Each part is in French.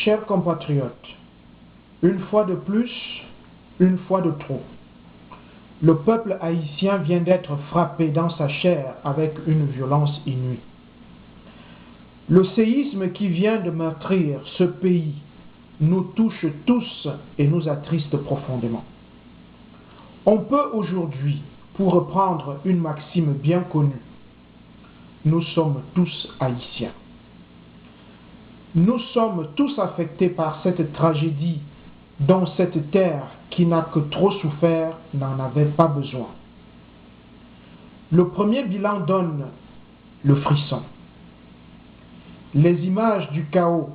Chers compatriotes, une fois de plus, une fois de trop, le peuple haïtien vient d'être frappé dans sa chair avec une violence inouïe. Le séisme qui vient de meurtrir ce pays nous touche tous et nous attriste profondément. On peut aujourd'hui, pour reprendre une maxime bien connue, nous sommes tous haïtiens. Nous sommes tous affectés par cette tragédie dont cette terre qui n'a que trop souffert n'en avait pas besoin. Le premier bilan donne le frisson. Les images du chaos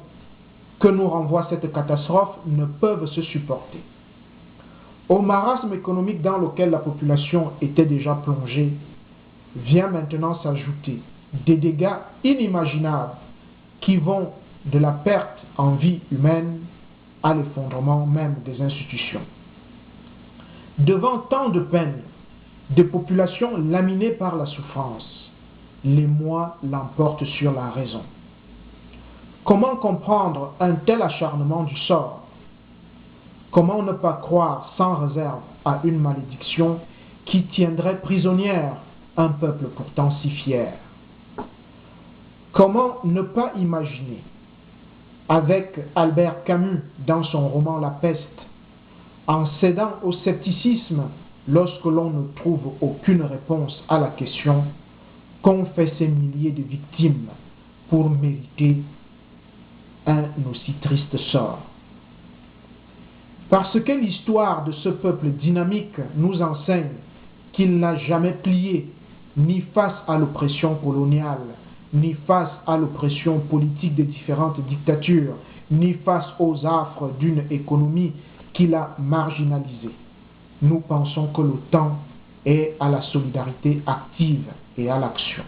que nous renvoie cette catastrophe ne peuvent se supporter. Au marasme économique dans lequel la population était déjà plongée, vient maintenant s'ajouter des dégâts inimaginables qui vont de la perte en vie humaine à l'effondrement même des institutions. Devant tant de peines, des populations laminées par la souffrance, l'émoi l'emporte sur la raison. Comment comprendre un tel acharnement du sort? Comment ne pas croire sans réserve à une malédiction qui tiendrait prisonnière un peuple pourtant si fier? Comment ne pas imaginer, avec Albert Camus dans son roman La Peste, en cédant au scepticisme lorsque l'on ne trouve aucune réponse à la question qu'ont fait ces milliers de victimes pour mériter un aussi triste sort. Parce que l'histoire de ce peuple dynamique nous enseigne qu'il n'a jamais plié ni face à l'oppression coloniale, ni face à l'oppression politique des différentes dictatures, ni face aux affres d'une économie qui l'a marginalisé. Nous pensons que le temps est à la solidarité active et à l'action.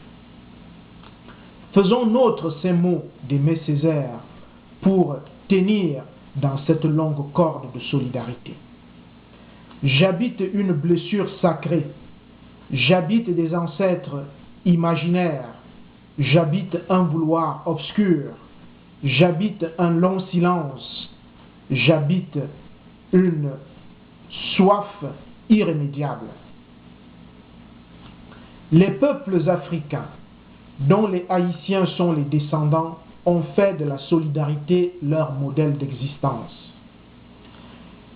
Faisons nôtres ces mots d'Aimé Césaire pour tenir dans cette longue corde de solidarité. J'habite une blessure sacrée, j'habite des ancêtres imaginaires, j'habite un vouloir obscur, j'habite un long silence, j'habite une soif irrémédiable. Les peuples africains, dont les Haïtiens sont les descendants, ont fait de la solidarité leur modèle d'existence.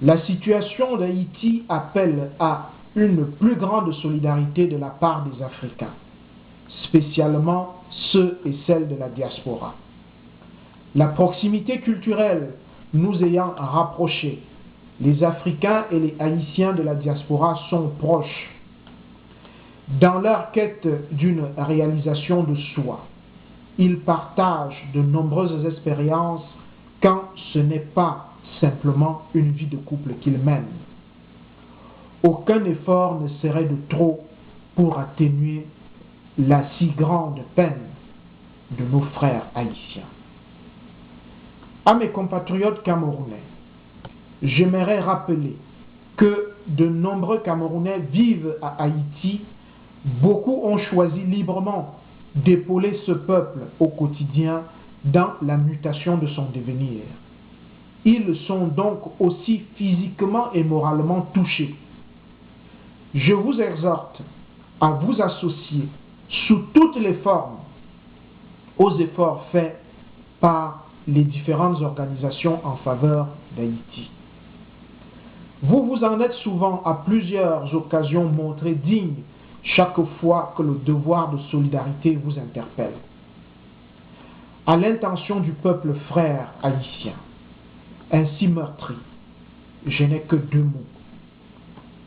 La situation d'Haïti appelle à une plus grande solidarité de la part des Africains, spécialement ceux et celles de la diaspora. La proximité culturelle nous ayant rapprochés, les Africains et les Haïtiens de la diaspora sont proches dans leur quête d'une réalisation de soi. Ils partagent de nombreuses expériences quand ce n'est pas simplement une vie de couple qu'ils mènent. Aucun effort ne serait de trop pour atténuer la si grande peine de nos frères haïtiens. À mes compatriotes camerounais, j'aimerais rappeler que de nombreux Camerounais vivent à Haïti. Beaucoup ont choisi librement d'épauler ce peuple au quotidien dans la mutation de son devenir. Ils sont donc aussi physiquement et moralement touchés. Je vous exhorte à vous associer sous toutes les formes aux efforts faits par les différentes organisations en faveur d'Haïti. Vous vous en êtes souvent à plusieurs occasions montrés dignes chaque fois que le devoir de solidarité vous interpelle. À l'intention du peuple frère haïtien, ainsi meurtri, je n'ai que deux mots: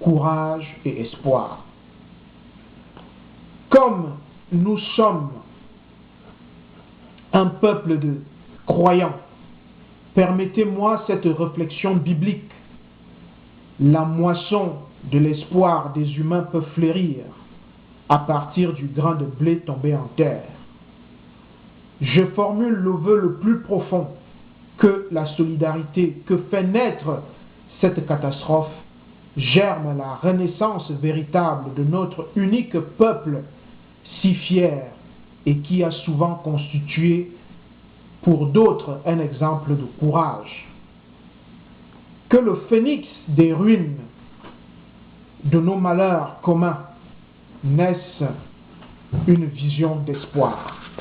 courage et espoir. Comme nous sommes un peuple de croyants, permettez-moi cette réflexion biblique. La moisson de l'espoir des humains peut fleurir à partir du grain de blé tombé en terre. Je formule le vœu le plus profond que la solidarité que fait naître cette catastrophe germe la renaissance véritable de notre unique peuple si fier et qui a souvent constitué pour d'autres un exemple de courage. Que le phénix des ruines de nos malheurs communs naisse une vision d'espoir.